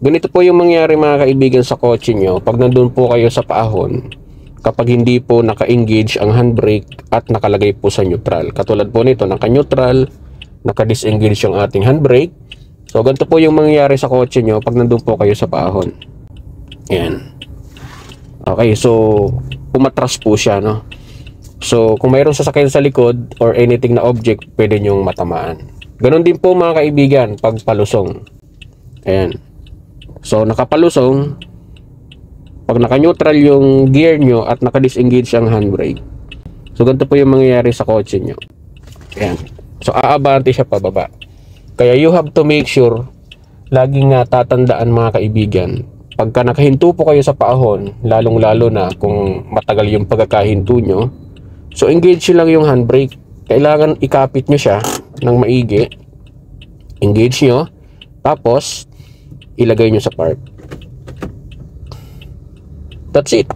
Ganito po yung mangyari mga kaibigan sa kotse nyo pag nandun po kayo sa paahon, kapag hindi po naka-engage ang handbrake at nakalagay po sa neutral. Katulad po nito, naka-neutral, naka-disengage yung ating handbrake. So ganito po yung mangyayari sa kotse nyo pag nandun po kayo sa paahon. Ayan. Okay, so umatras po siya, no? So kung mayroong sasakyan sa likod or anything na object, pwede nyong matamaan. Ganon din po mga kaibigan pag palusong. Ayan. So nakapalusong, pag naka-neutral yung gear nyo at naka-disengage ang handbrake, so ganito po yung mangyayari sa kotse nyo. Ayan. So aabante siya pababa. Kaya you have to make sure, laging tatandaan mga kaibigan, pagka nakahinto po kayo sa paahon, lalong lalo na kung matagal yung pagkakahinto nyo, so engage nyo lang yung handbrake. Kailangan ikapit nyo siya ng maigi. Engage nyo, tapos ilagay nyo sa park. That's it.